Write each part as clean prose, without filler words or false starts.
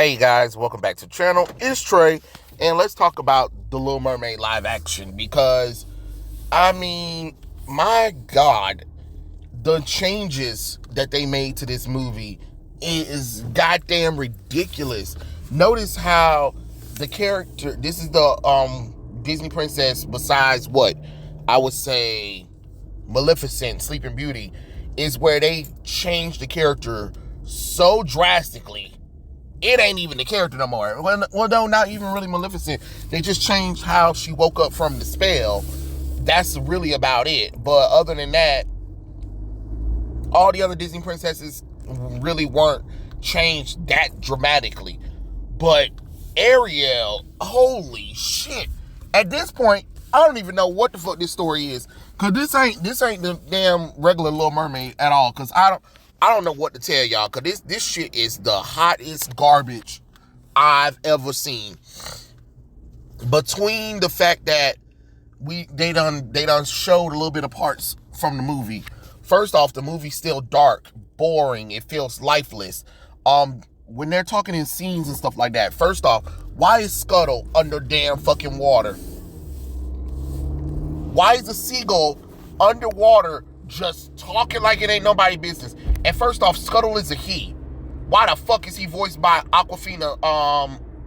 Hey guys, welcome back to the channel. It's Trey, and let's talk about the Little Mermaid live action because, my God, the changes that they made to this movie is goddamn ridiculous. Notice how the character, this is the Disney princess besides what I would say Maleficent, Sleeping Beauty, is where they changed the character so drastically. It ain't even the character no more. Well, no, not even really Maleficent. They just changed how she woke up from the spell. That's really about it. But other than that, all the other Disney princesses really weren't changed that dramatically. But Ariel, holy shit. At this point, I don't even know what the fuck this story is. Cause this ain't the damn regular Little Mermaid at all. Cause I don't know what to tell y'all, because this shit is the hottest garbage I've ever seen. Between the fact that they done showed a little bit of parts from the movie. First off, the movie's still dark, boring, it feels lifeless. When they're talking in scenes and stuff like that, first off, why is Scuttle under damn fucking water? Why is the seagull underwater just talking like it ain't nobody's business? And first off, Scuttle is a he. Why the fuck is he voiced by Aquafina,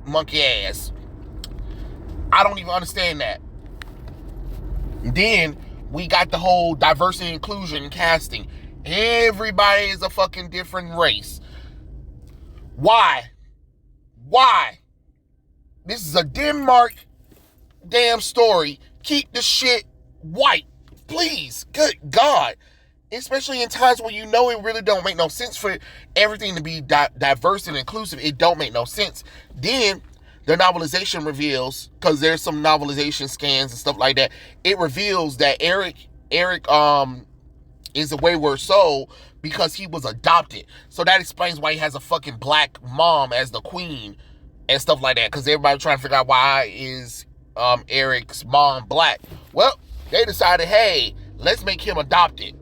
monkey ass? I don't even understand that. Then we got the whole diversity, inclusion, casting. Everybody is a fucking different race. Why? This is a Denmark damn story. Keep the shit white, please. Good God. Especially in times where you know it really don't make no sense for everything to be diverse and inclusive. It don't make no sense. Then the novelization reveals, because there's some novelization scans and stuff like that, it reveals that Eric is a wayward soul because he was adopted. So that explains why he has a fucking black mom as the queen and stuff like that, because everybody trying to figure out why is Eric's mom black. Well, they decided, hey, let's make him adopted.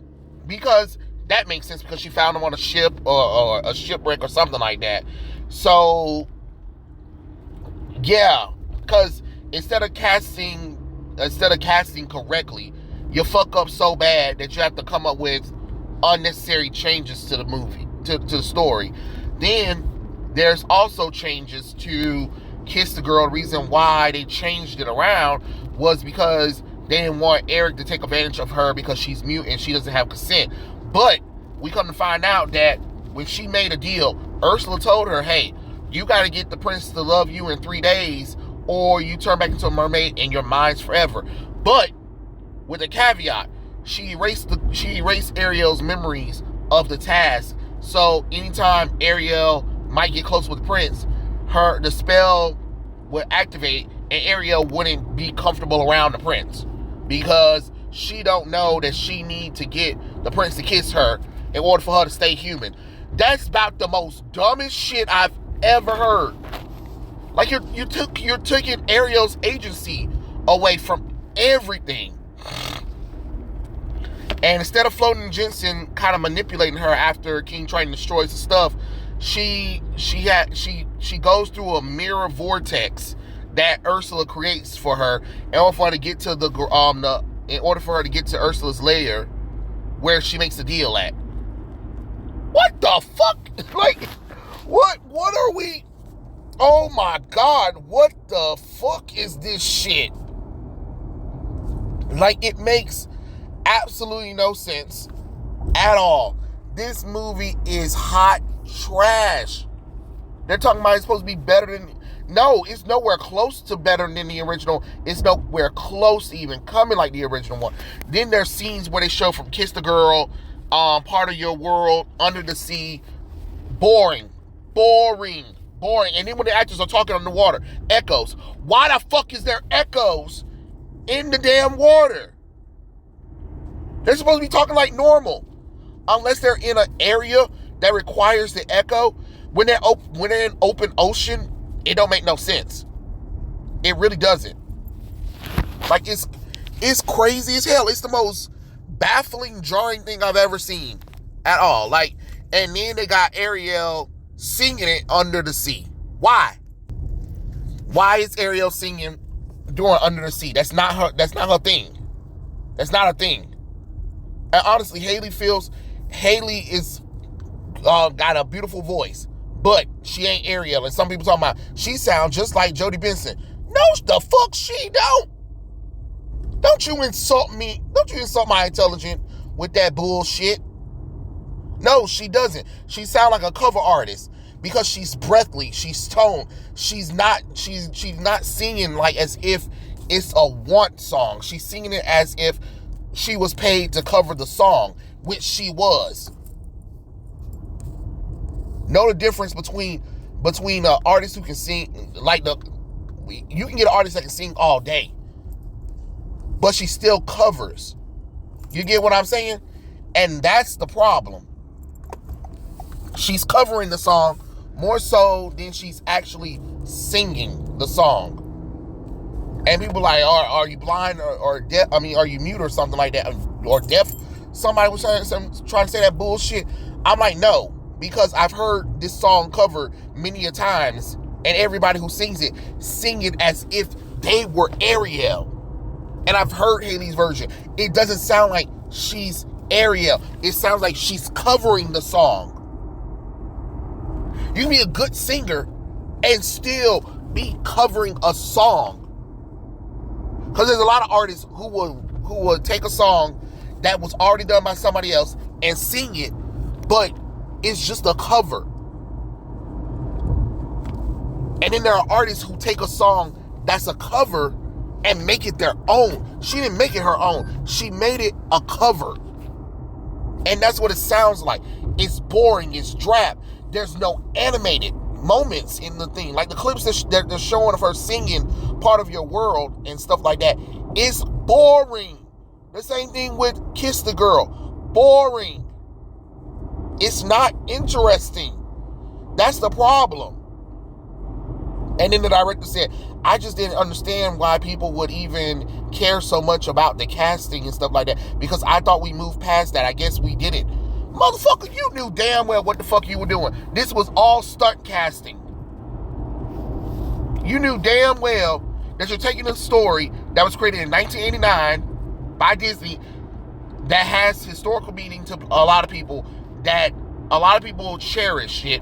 Because that makes sense, because she found him on a ship or a shipwreck or something like that. So, yeah, because instead of casting correctly, you fuck up so bad that you have to come up with unnecessary changes to the movie, to the story. Then there's also changes to Kiss the Girl. The reason why they changed it around was because they didn't want Eric to take advantage of her because she's mute and she doesn't have consent. But we come to find out that when she made a deal, Ursula told her, hey, you got to get the prince to love you in 3 days or you turn back into a mermaid and your mind's forever. But with a caveat, she erased Ariel's memories of the task. So anytime Ariel might get close with the prince, the spell would activate and Ariel wouldn't be comfortable around the prince, because she don't know that she need to get the prince to kiss her in order for her to stay human. That's about the most dumbest shit I've ever heard. Like you're taking Ariel's agency away from everything. And instead of floating Jensen kind of manipulating her after King Triton destroys the stuff, she goes through a mirror vortex that Ursula creates for her in order for her to get to Ursula's lair where she makes the deal at. What the fuck? Like, what are we? Oh my God, what the fuck is this shit? Like, it makes absolutely no sense at all. This movie is hot trash. They're talking about it's supposed to be better than... No, it's nowhere close to better than the original. It's nowhere close to even coming like the original one. Then there's scenes where they show from Kiss the Girl, Part of Your World, Under the Sea. Boring. And then when the actors are talking underwater, echoes. Why the fuck is there echoes in the damn water? They're supposed to be talking like normal. Unless they're in an area that requires the echo. When they're in open ocean, it don't make no sense. It really doesn't. Like, it's crazy as hell. It's the most baffling, jarring thing I've ever seen at all. Like, and then they got Ariel singing it under the sea. Why? Why is Ariel singing during Under the Sea? That's not her thing. That's not a thing. And honestly, Haley is got a beautiful voice, but she ain't Ariel. And some people talking about she sounds just like Jodie Benson. No, the fuck she don't. Don't you insult me. Don't you insult my intelligence with that bullshit. No, she doesn't. She sounds like a cover artist because she's breathy, she's toned. She's not singing like as if it's a want song. She's singing it as if she was paid to cover the song, which she was. Know the difference between an artist who can sing, you can get an artist that can sing all day, but she still covers. You get what I'm saying? And that's the problem. She's covering the song more so than she's actually singing the song. And people like, are you blind or deaf? I mean, are you mute or something like that? Or deaf? Somebody was trying to say that bullshit. I'm like, no, because I've heard this song covered many a times, and everybody who sings it sing it as if they were Ariel. And I've heard Haley's version. It doesn't sound like she's Ariel. It sounds like she's covering the song. You can be a good singer and still be covering a song. Because there's a lot of artists who will take a song that was already done by somebody else and sing it, but it's just a cover. And then there are artists who take a song that's a cover and make it their own. She didn't make it her own. She made it a cover. And that's what it sounds like. It's boring. It's drab. There's no animated moments in the thing. Like the clips that they're showing of her singing Part of Your World and stuff like that. It's boring. The same thing with Kiss the Girl. Boring. It's not interesting. That's the problem. And then the director said, I just didn't understand why people would even care so much about the casting and stuff like that, because I thought we moved past that. I guess we didn't. Motherfucker, you knew damn well what the fuck you were doing. This was all stunt casting. You knew damn well that you're taking a story that was created in 1989 by Disney that has historical meaning to a lot of people, that a lot of people cherish it,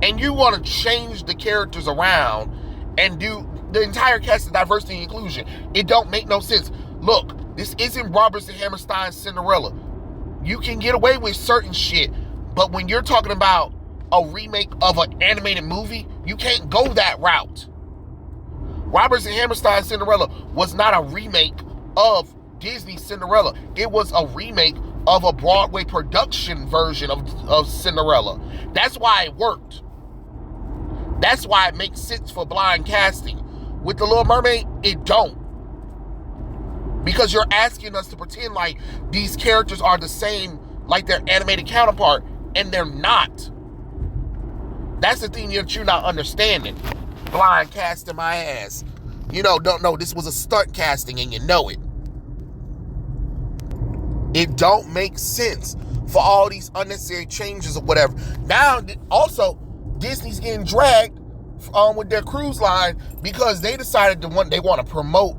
and you want to change the characters around and do the entire cast of diversity and inclusion. It don't make no sense. Look, this isn't Roberts and Hammerstein's Cinderella. You can get away with certain shit, but when you're talking about a remake of an animated movie, you can't go that route. Roberts and Hammerstein's Cinderella was not a remake of Disney's Cinderella. It was a remake of a Broadway production version of Cinderella. That's why it worked. That's why it makes sense for blind casting. With The Little Mermaid, it don't. Because you're asking us to pretend like these characters are the same like their animated counterpart, and they're not. That's the thing that you're not understanding. Blind casting my ass. Don't know this was a stunt casting and you know it. It don't make sense for all these unnecessary changes or whatever. Now, also, Disney's getting dragged with their cruise line because they decided they want to promote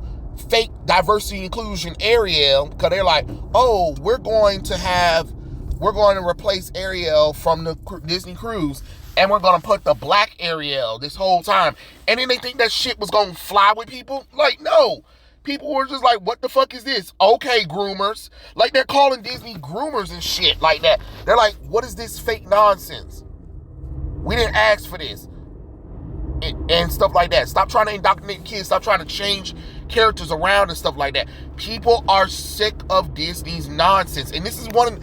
fake diversity inclusion Ariel, because they're like, oh, we're going to replace Ariel from the Disney cruise, and we're going to put the black Ariel this whole time. And then they think that shit was going to fly with people. Like, no. People were just like, what the fuck is this? Okay, groomers. Like, they're calling Disney groomers and shit like that. They're like, what is this fake nonsense? We didn't ask for this. And stuff like that. Stop trying to indoctrinate kids. Stop trying to change characters around and stuff like that. People are sick of Disney's nonsense. And this is one of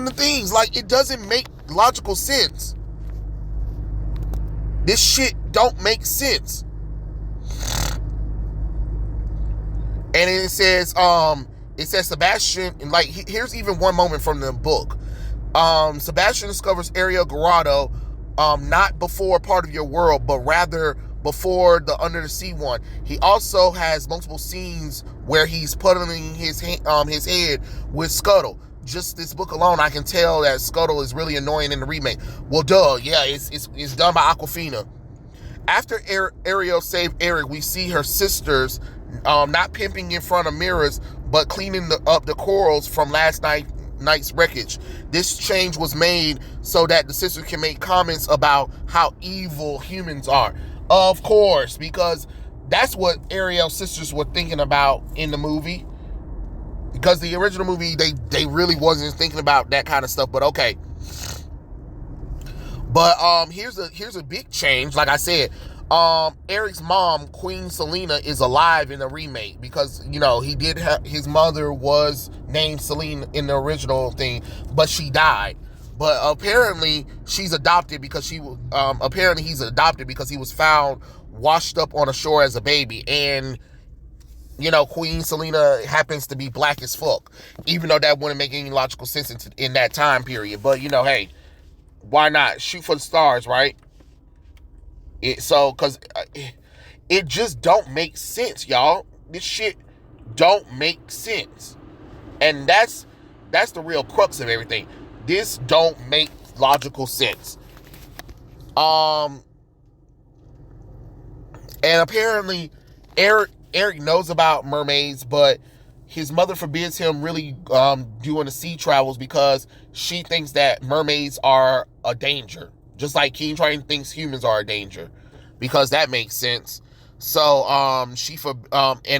the things. Like, it doesn't make logical sense. This shit don't make sense. And it says Sebastian, and like, here's even one moment from the book. Sebastian discovers Ariel Grotto, not before Part of Your World, but rather before the Under the Sea one. He also has multiple scenes where he's putting his head with Scuttle. Just this book alone, I can tell that Scuttle is really annoying in the remake. Well, duh, yeah, it's done by Aquafina. After Ariel saved Eric, we see her sisters not pimping in front of mirrors, but cleaning up the corals from night's wreckage. This change was made so that the sisters can make comments about how evil humans are. Of course, because that's what Ariel's sisters were thinking about in the movie. Because the original movie, they really wasn't thinking about that kind of stuff. But okay. But here's a big change. Like I said, Eric's mom, Queen Selena, is alive in the remake because he did his mother was named Selena in the original thing, but she died. But apparently she's adopted because apparently he's adopted because he was found washed up on a shore as a baby, and Queen Selena happens to be black as fuck, even though that wouldn't make any logical sense in that time period. But hey, why not shoot for the stars, right? Because it just don't make sense, y'all. This shit don't make sense, and that's the real crux of everything. This don't make logical sense. And apparently, Eric knows about mermaids, but his mother forbids him really doing the sea travels because she thinks that mermaids are a danger. Just like King Triton thinks humans are a danger, because that makes sense. So and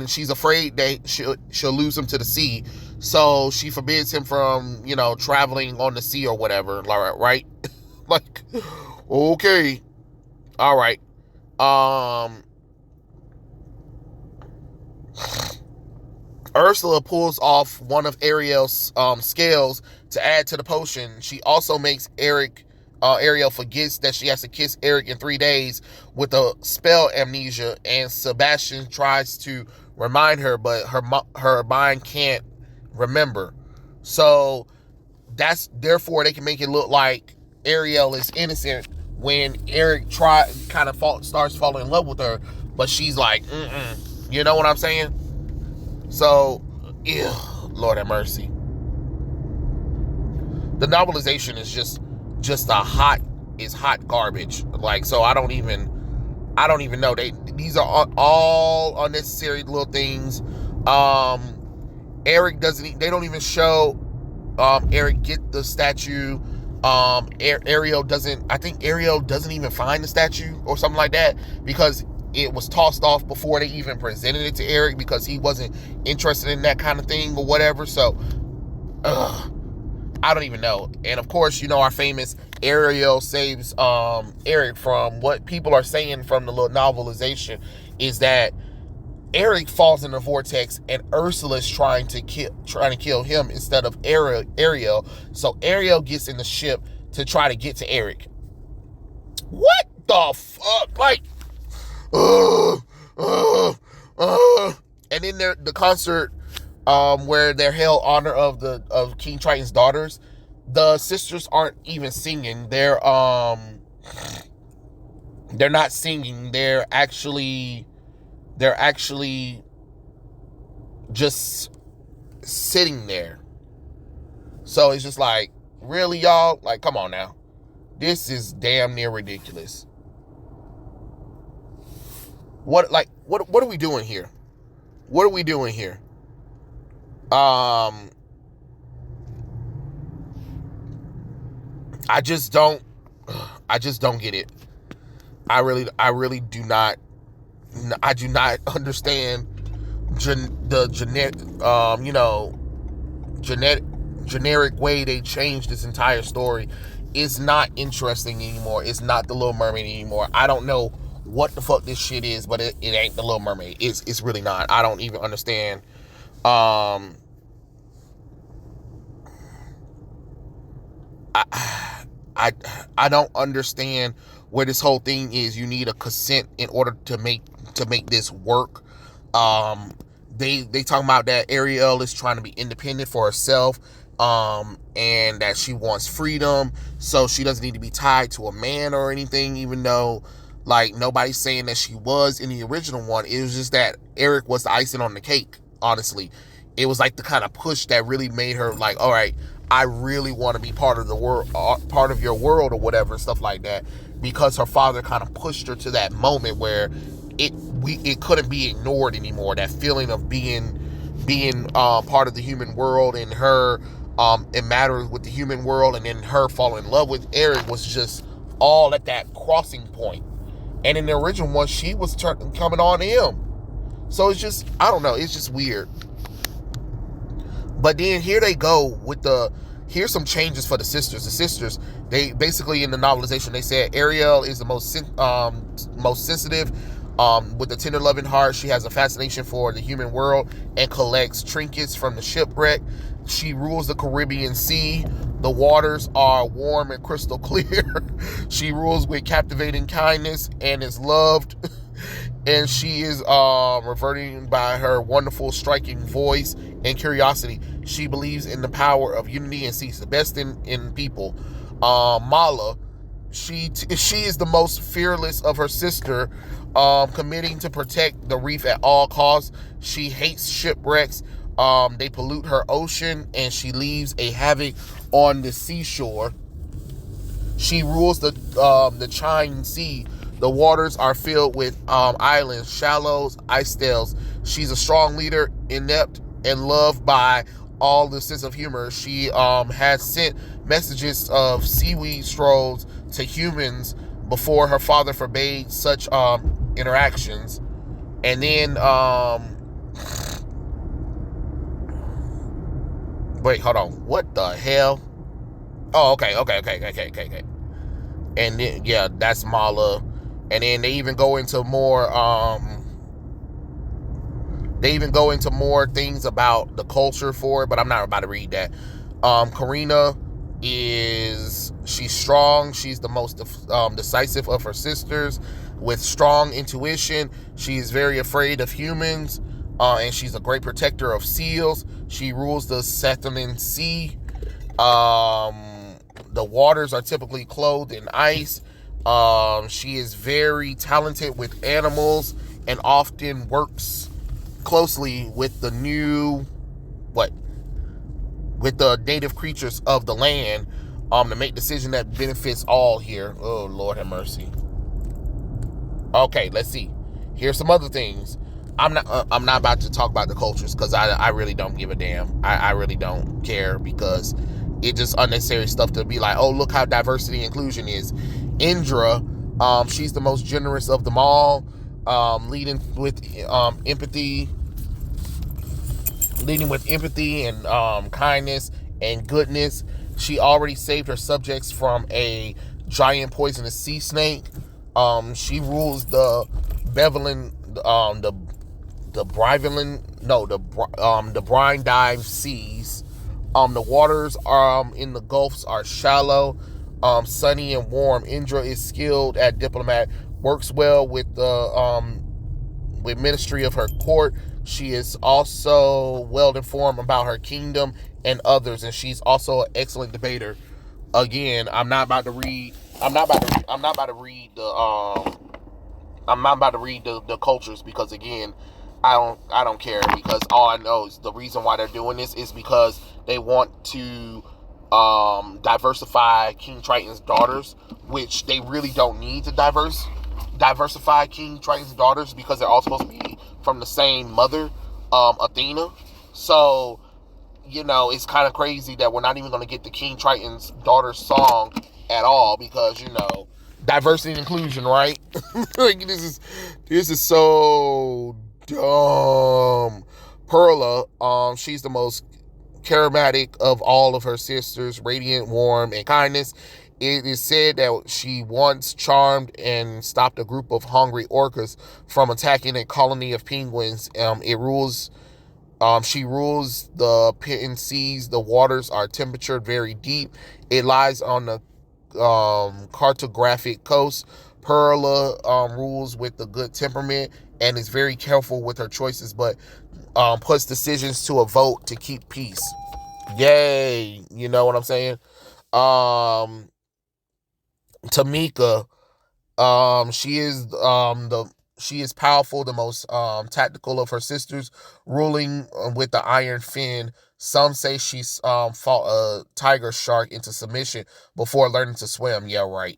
she's afraid that she'll lose him to the sea. So she forbids him from traveling on the sea or whatever. Right? Like, okay, all right. Ursula pulls off one of Ariel's scales to add to the potion. She also makes Ariel forgets that she has to kiss Eric in 3 days with a spell amnesia, and Sebastian tries to remind her, but her mind can't remember. So therefore they can make it look like Ariel is innocent when Eric starts falling in love with her, but she's like, you know what I'm saying? So, ew, Lord have mercy. The novelization is just hot garbage. Like, so I don't even know. These are all unnecessary little things. Eric they don't even show Eric get the statue. Ariel doesn't even find the statue or something like that, because it was tossed off before they even presented it to Eric, because he wasn't interested in that kind of thing or whatever. So I don't even know. And of course, our famous Ariel saves Eric from what people are saying from the little novelization is that Eric falls in the vortex and Ursula's trying to kill him instead of Ariel. So Ariel gets in the ship to try to get to Eric. What the fuck? Like, and then the concert where they're held honor of King Triton's daughters, the sisters aren't even singing. They're not singing. They're actually just sitting there. So it's just like, really, y'all? Like, come on now. This is damn near ridiculous. What are we doing here? What are we doing here? I just don't get it. I really do not understand generic way they changed this entire story. It's not interesting anymore. It's not the Little Mermaid anymore. I don't know what the fuck this shit is, but it ain't the Little Mermaid. It's really not. I don't even understand. I don't understand where this whole thing is. You need a consent in order to make this work. They talking about that Ariel is trying to be independent for herself, and that she wants freedom, so she doesn't need to be tied to a man or anything, even though like nobody's saying that she was in the original one. It was just that Eric was the icing on the cake. Honestly, it was like the kind of push that really made her like, all right, I really want to be part of the world, part of your world or whatever, stuff like that. because her father kind of pushed her to that moment where it couldn't be ignored anymore. That feeling of being part of the human world, and her it matters with the human world, and then her falling in love with Eric was just all at that crossing point. And in the original one, she was coming on him. So it's just, I don't know, it's just weird. But then here they go with here's some changes for the sisters. The sisters, they basically, in the novelization, they said Ariel is the most sensitive, with a tender, loving heart. She has a fascination for the human world and collects trinkets from the shipwreck. She rules the Caribbean Sea. The waters are warm and crystal clear. She rules with captivating kindness and is loved. And she is reverting by her wonderful, striking voice and curiosity. She believes in the power of unity and sees the best in people. Mala, she is the most fearless of her sister, committing to protect the reef at all costs. She hates shipwrecks. They pollute her ocean, and she leaves a havoc on the seashore. She rules the Chine Sea. The waters are filled with islands, shallows, ice dells. She's a strong leader, inept, and loved by all the sense of humor. She has sent messages of seaweed strolls to humans before her father forbade such interactions. And then, wait, hold on. What the hell? Oh, okay. And then, yeah, that's Mala. And then they even go into more things about the culture for it, but I'm not about to read that. Karina she's strong. She's the most decisive of her sisters, with strong intuition. She is very afraid of humans, and she's a great protector of seals. She rules the Sathanan Sea. The waters are typically clothed in ice. She is very talented with animals and often works closely with the native creatures of the land, to make decision that benefits all here. Oh, Lord have mercy. Okay, let's see. Here's some other things. I'm not about to talk about the cultures, because I really don't give a damn. I really don't care, because it's just unnecessary stuff to be like, oh, look how diversity and inclusion is. Indra, she's the most generous of them all, leading with empathy and kindness and goodness. She already saved her subjects from a giant poisonous sea snake. She rules the Bevelin, the brine dive seas. The waters in the gulfs are shallow, sunny and warm. Indra is skilled at diplomat, works well with the ministry of her court. She is also well informed about her kingdom and others, and she's also an excellent debater. Again, I'm not about to read. I'm not about to read the cultures, because again, I don't care, because all I know is the reason why they're doing this is because they want to diversify King Triton's daughters, which they really don't need to diversify King Triton's daughters, because they're all supposed to be from the same mother, Athena. So, it's kind of crazy that we're not even going to get the King Triton's daughter song at all, because, diversity and inclusion, right? Like, this is so dumb. Perla, she's the most charismatic of all of her sisters, radiant, warm, and kindness. It is said that she once charmed and stopped a group of hungry orcas from attacking a colony of penguins. She rules the Piton Seas. The waters are temperatured very deep. It lies on the cartographic coast. Perla rules with a good temperament and is very careful with her choices, but puts decisions to a vote to keep peace. Yay! You know what I'm saying? Tamika, she is powerful, the most tactical of her sisters, ruling with the iron fin. Some say she's fought a tiger shark into submission before learning to swim. Yeah, right.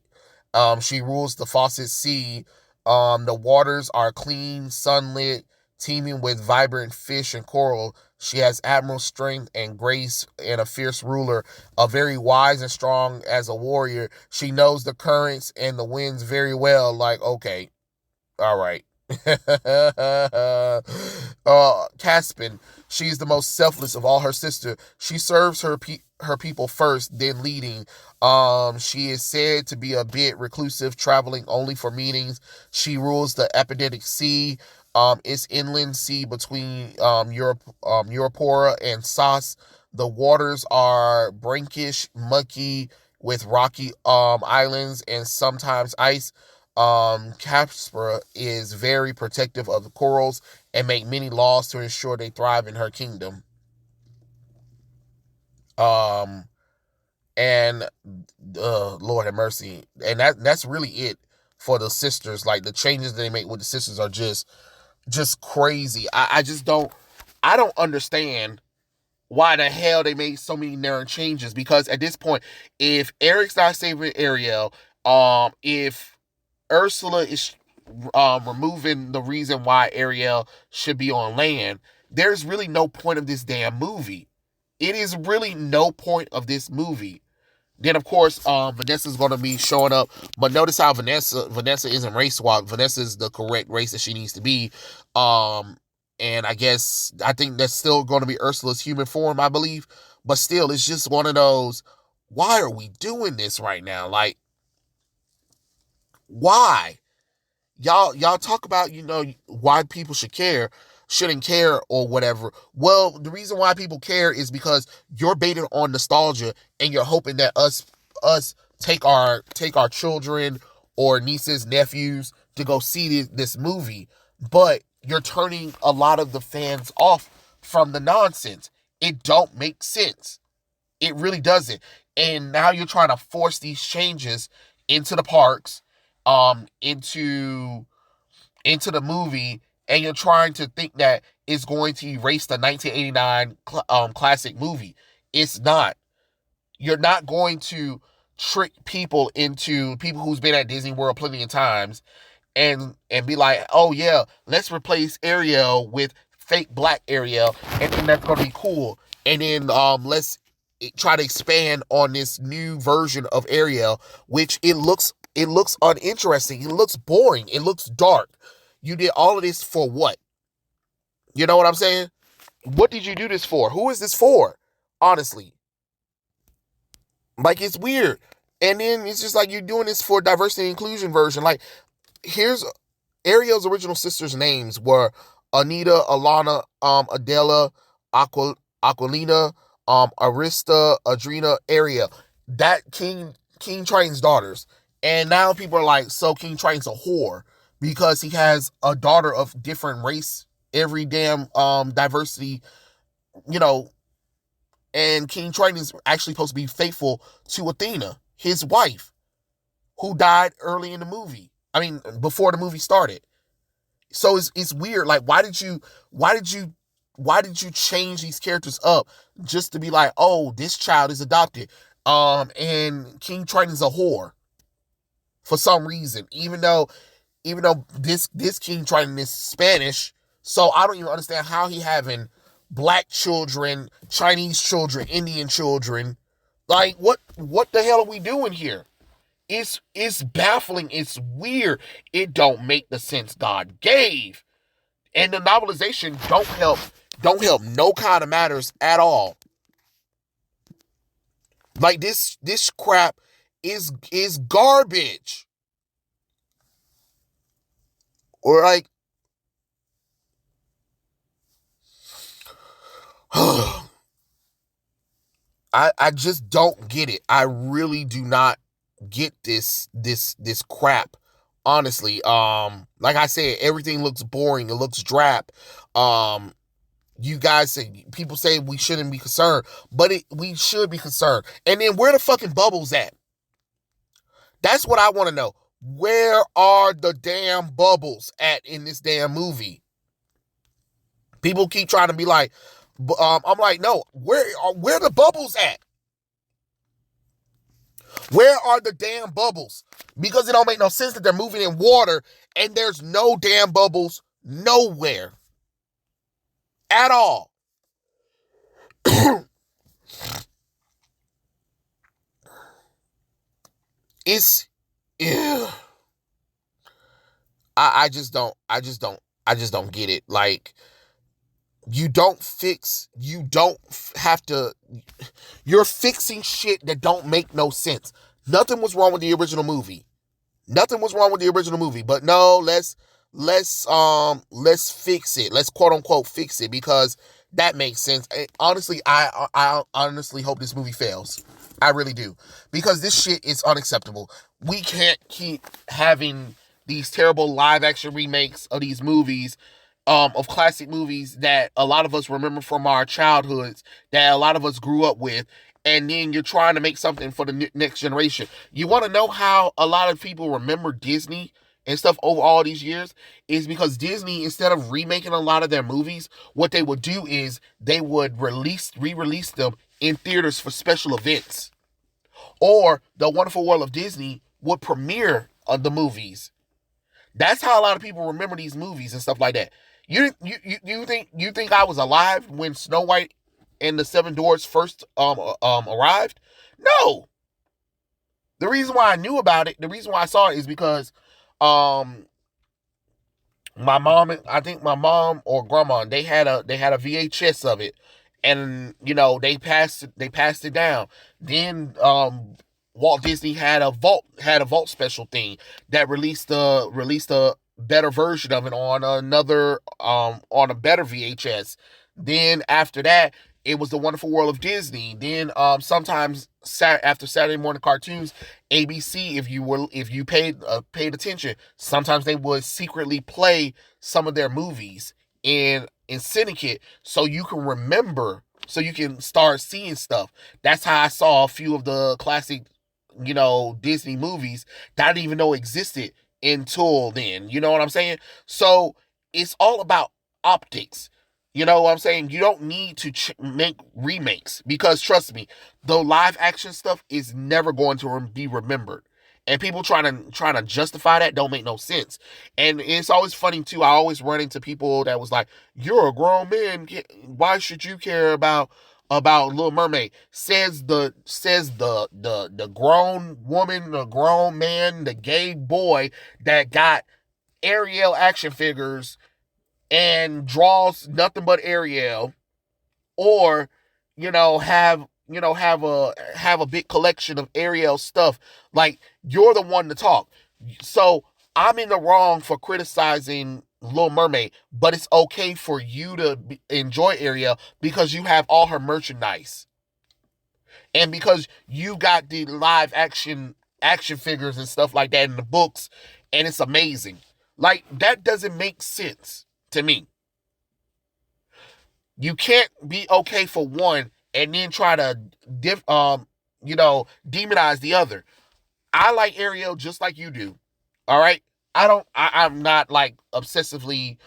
She rules the Fawcett Sea. The waters are clean, sunlit, teeming with vibrant fish and coral. She has admirable strength and grace and a fierce ruler, a very wise and strong as a warrior. She knows the currents and the winds very well. Like, okay, all right. Caspin, she's the most selfless of all her sisters. She serves her people first, then leading. She is said to be a bit reclusive, traveling only for meetings. She rules the Adriatic Sea. It's inland sea between Europora and Sas. The waters are brackish, mucky, with rocky islands and sometimes ice. Caspra is very protective of the corals and make many laws to ensure they thrive in her kingdom. Um, and Lord have mercy, and that's really it for the sisters. Like the changes they make with the sisters are just crazy. I don't understand why the hell they made so many narrow changes, because at this point, if Eric's not saving Ariel, if Ursula is removing the reason why Ariel should be on land, there's really no point of this damn movie. It is really no point of this movie. Then of course, Vanessa's gonna be showing up, but notice how Vanessa isn't race swapped. Vanessa is the correct race that she needs to be. And I think that's still gonna be Ursula's human form, I believe. But still, it's just one of those. Why are we doing this right now? Like, why? Y'all talk about, why people shouldn't care or whatever. Well, the reason why people care is because you're baited on nostalgia, and you're hoping that us take our children or nieces, nephews to go see this movie. But you're turning a lot of the fans off from the nonsense. It don't make sense. It really doesn't. And now you're trying to force these changes into the parks, into the movie, and you're trying to think that it's going to erase the 1989 classic movie. It's not. You're not going to trick people who's been at Disney World plenty of times, and be like, oh yeah, let's replace Ariel with fake black Ariel, and then that's gonna be cool. And then let's try to expand on this new version of Ariel, which it looks uninteresting. It looks boring. It looks dark. You did all of this for what? You know what I'm saying? What did you do this for? Who is this for? Honestly, like, it's weird. And then it's just like you're doing this for diversity and inclusion version. Like, here's Ariel's original sisters' names were Anita, Alana, Adela, Aquilina, Arista, Adrena, Ariel. That King Triton's daughters. And now people are like, so King Triton's a whore because he has a daughter of different race, every damn diversity, you know. And King Triton is actually supposed to be faithful to Athena, his wife, who died early in the movie. I mean, before the movie started. So it's weird. Like, why did you change these characters up just to be like, oh, this child is adopted, and King Triton's a whore for some reason, even though this King Triton is Spanish. So I don't even understand how he having black children, Chinese children, Indian children. Like, what the hell are we doing here? It's baffling. It's weird. It don't make the sense God gave. And the novelization don't help no kind of matters at all. Like, this crap is garbage. Or like I just don't get it. I really do not get this crap. Honestly, like I said, everything looks boring. It looks drab. Um, you guys say, people say we shouldn't be concerned, but we should be concerned. And then where the fucking bubbles at? That's what I want to know. Where are the damn bubbles at in this damn movie? People keep trying to be like, I'm like, no, where the bubbles at? Where are the damn bubbles? Because it don't make no sense that they're moving in water and there's no damn bubbles nowhere at all. It's, yeah. I just don't get it. Like, you don't have to, you're fixing shit that don't make no sense. Nothing was wrong with the original movie. Nothing was wrong with the original movie, but no, let's fix it. Let's quote unquote fix it because that makes sense. Honestly, I honestly hope this movie fails. I really do, because this shit is unacceptable. We can't keep having these terrible live action remakes of these movies, of classic movies that a lot of us remember from our childhoods, that a lot of us grew up with, and then you're trying to make something for the next generation. You want to know how a lot of people remember Disney and stuff over all these years? Is because Disney, instead of remaking a lot of their movies, what they would do is they would re-release them in theaters for special events. Or The Wonderful World of Disney would premiere the movies. That's how a lot of people remember these movies and stuff like that. You think I was alive when Snow White and the Seven Dwarfs first arrived? No. The reason why I knew about it, the reason why I saw it is because um my mom, I think my mom or grandma, they had a VHS of it, and they passed it down. Then Walt Disney had a vault special thing that released a better version of it on a better VHS. Then after that, it was The Wonderful World of Disney. Then sometimes after Saturday morning cartoons, ABC, if you paid attention, sometimes they would secretly play some of their movies in syndicate, so you can remember, so you can start seeing stuff. That's how I saw a few of the classic, Disney movies that I didn't even know existed until then. You know what I'm saying? So it's all about optics. You know what I'm saying? You don't need to make remakes, because trust me, the live action stuff is never going to be remembered. And people trying to justify that don't make no sense. And it's always funny too. I always run into people that was like, "You're a grown man. Why should you care about Little Mermaid?" Says the grown woman, the grown man, the gay boy that got Ariel action figures and draws nothing but Ariel, or have a big collection of Ariel stuff. Like, you're the one to talk. So I'm in the wrong for criticizing Little Mermaid, but it's okay for you to enjoy Ariel because you have all her merchandise, and because you got the live action figures and stuff like that in the books, and it's amazing. Like, that doesn't make sense to me. You can't be okay for one and then try to demonize the other. I like Ariel just like you do. All right? I'm not like obsessively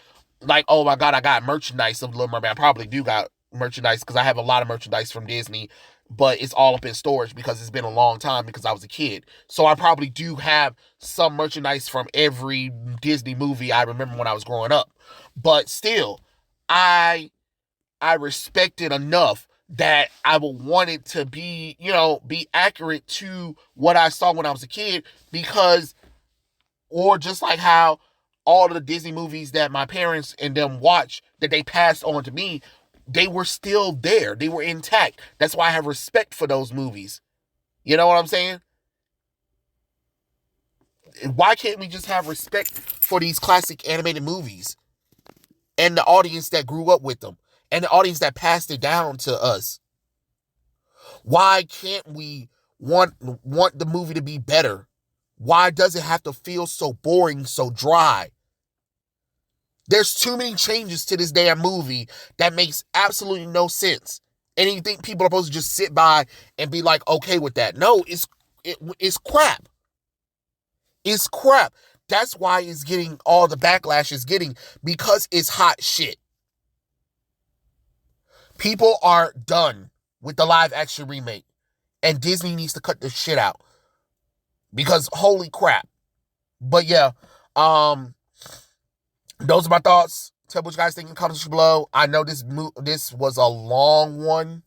like, "Oh my god, I got merchandise of Little Mermaid." I probably do got merchandise because I have a lot of merchandise from Disney, but it's all up in storage because it's been a long time because I was a kid. So I probably do have some merchandise from every Disney movie I remember when I was growing up. But still, I I respect it enough that I would want it to be accurate to what I saw when I was a kid, because, or just like how all of the Disney movies that my parents and them watch that they passed on to me, they were still there. They were intact. That's why I have respect for those movies. You know what I'm saying? Why can't we just have respect for these classic animated movies and the audience that grew up with them and the audience that passed it down to us? Why can't we want the movie to be better? Why does it have to feel so boring, so dry? There's too many changes to this damn movie that makes absolutely no sense. And you think people are supposed to just sit by and be like, okay with that? No, it's crap. It's crap. That's why it's getting all the backlash it's getting, because it's hot shit. People are done with the live action remake, and Disney needs to cut this shit out. because holy crap. But yeah, um, those are my thoughts. Tell me what you guys think in the comments below. I know this was a long one.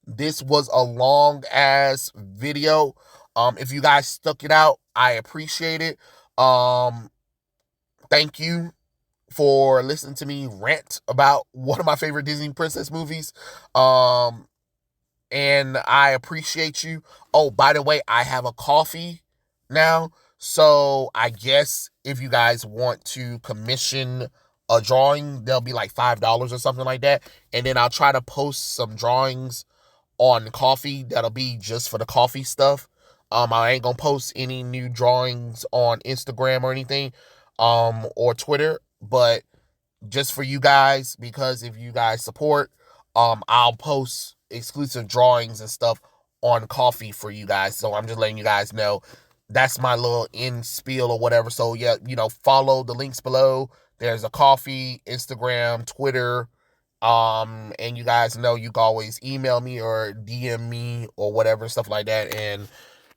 This was a long ass video. If you guys stuck it out, I appreciate it. Thank you for listening to me rant about one of my favorite Disney princess movies. And I appreciate you. Oh, by the way, I have a coffee now. So I guess if you guys want to commission a drawing, they'll be like $5 or something like that. And then I'll try to post some drawings on coffee that'll be just for the coffee stuff. I ain't gonna post any new drawings on Instagram or anything, or Twitter, but just for you guys, because if you guys support, I'll post exclusive drawings and stuff on coffee for you guys. So I'm just letting you guys know that's my little end spiel or whatever. So yeah, follow the links below. There's a coffee, Instagram, Twitter, and you guys know you can always email me or DM me or whatever, stuff like that. And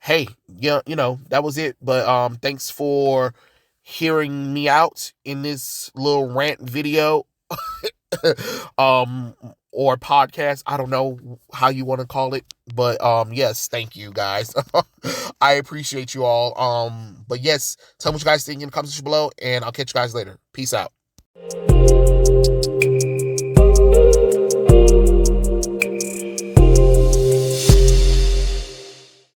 hey, yeah, that was it. But thanks for hearing me out in this little rant video. um or podcast. I don't know how you want to call it. But yes, thank you guys. I appreciate you all. But yes, tell me what you guys think in the comments below, and I'll catch you guys later. Peace out.